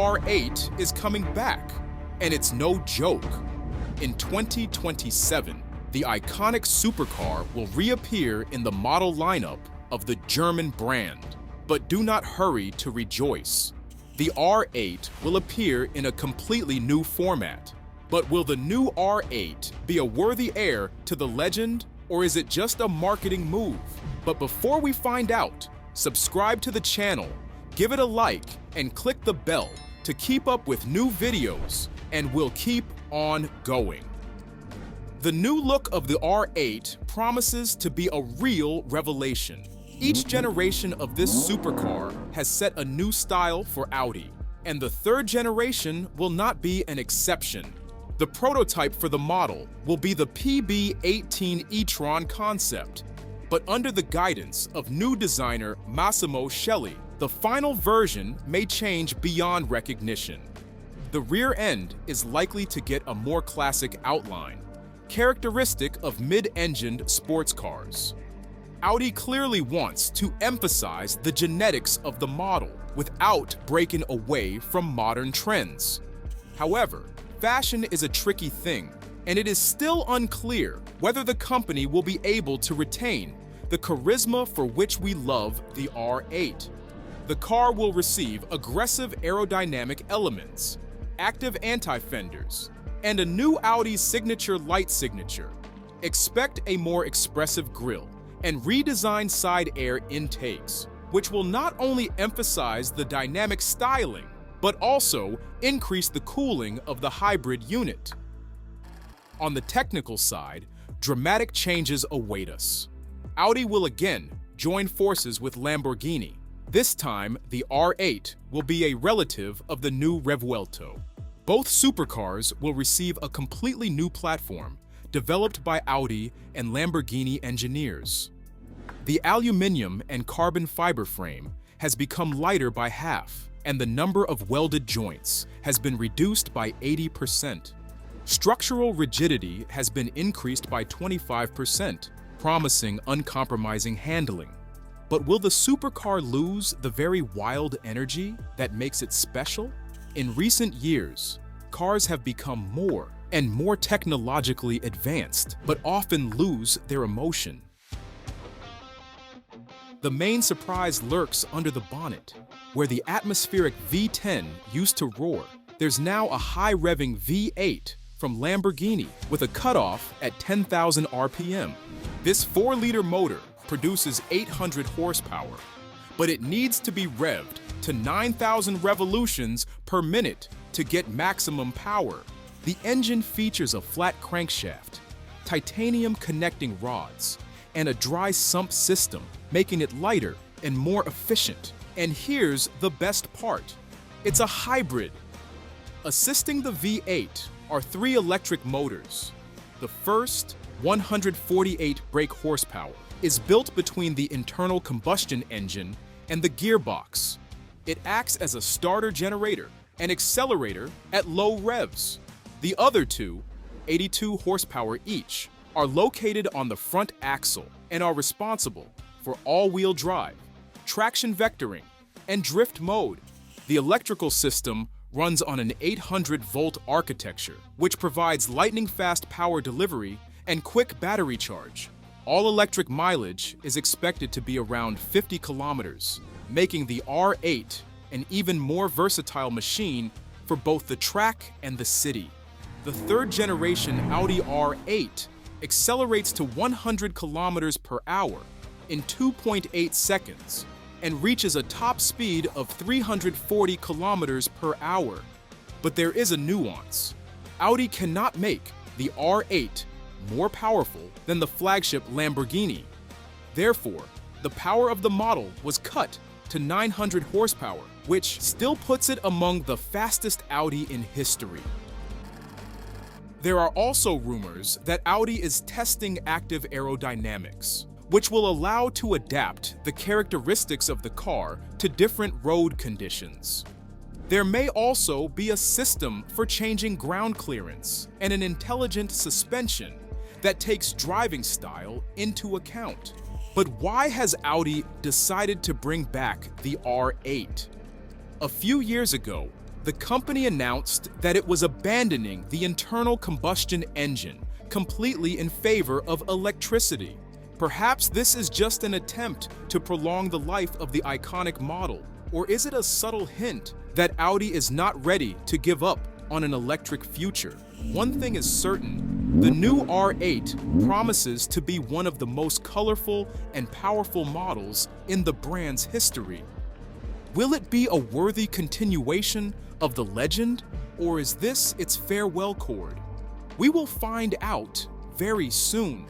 R8 is coming back, and it's no joke. In 2027, the iconic supercar will reappear in the model lineup of the German brand. But do not hurry to rejoice. The R8 will appear in a completely new format. But will the new R8 be a worthy heir to the legend, or is it just a marketing move? But before we find out, subscribe to the channel, give it a like, and click the bell to keep up with new videos, and we'll keep on going. The new look of the R8 promises to be a real revelation. Each generation of this supercar has set a new style for Audi, and the third generation will not be an exception. The prototype for the model will be the PB18 e-tron concept, but under the guidance of new designer Massimo Shelley, the final version may change beyond recognition. The rear end is likely to get a more classic outline, characteristic of mid-engined sports cars. Audi clearly wants to emphasize the genetics of the model without breaking away from modern trends. However, fashion is a tricky thing, and it is still unclear whether the company will be able to retain the charisma for which we love the R8. The car will receive aggressive aerodynamic elements, active anti-fenders, and a new Audi signature light signature. Expect a more expressive grille and redesigned side air intakes, which will not only emphasize the dynamic styling, but also increase the cooling of the hybrid unit. On the technical side, dramatic changes await us. Audi will again join forces with Lamborghini. This time, the R8 will be a relative of the new Revuelto. Both supercars will receive a completely new platform developed by Audi and Lamborghini engineers. The aluminum and carbon fiber frame has become lighter by half, and the number of welded joints has been reduced by 80%. Structural rigidity has been increased by 25%, promising uncompromising handling. But will the supercar lose the very wild energy that makes it special? In recent years, cars have become more and more technologically advanced, but often lose their emotion. The main surprise lurks under the bonnet. Where the atmospheric V10 used to roar, there's now a high-revving V8 from Lamborghini with a cutoff at 10,000 RPM. This 4-liter motor produces 800 horsepower, but it needs to be revved to 9,000 revolutions per minute to get maximum power. The engine features a flat crankshaft, titanium connecting rods, and a dry sump system, making it lighter and more efficient. And here's the best part. It's a hybrid. Assisting the V8 are 3 electric motors. The first, 148 brake horsepower, is built between the internal combustion engine and the gearbox. It acts as a starter generator and accelerator at low revs. The other 2, 82 horsepower each, are located on the front axle and are responsible for all-wheel drive, traction vectoring, and drift mode. The electrical system runs on an 800-volt architecture, which provides lightning-fast power delivery and quick battery charge. All-electric mileage is expected to be around 50 kilometers, making the R8 an even more versatile machine for both the track and the city. The third-generation Audi R8 accelerates to 100 kilometers per hour in 2.8 seconds and reaches a top speed of 340 kilometers per hour. But there is a nuance. Audi cannot make the R8 more powerful than the flagship Lamborghini. Therefore, the power of the model was cut to 900 horsepower, which still puts it among the fastest Audi in history. There are also rumors that Audi is testing active aerodynamics, which will allow to adapt the characteristics of the car to different road conditions. There may also be a system for changing ground clearance and an intelligent suspension that takes driving style into account. But why has Audi decided to bring back the R8? A few years ago, the company announced that it was abandoning the internal combustion engine completely in favor of electricity. Perhaps this is just an attempt to prolong the life of the iconic model, or is it a subtle hint that Audi is not ready to give up on an electric future? One thing is certain, the new R8 promises to be one of the most colorful and powerful models in the brand's history. Will it be a worthy continuation of the legend, or is this its farewell chord? We will find out very soon.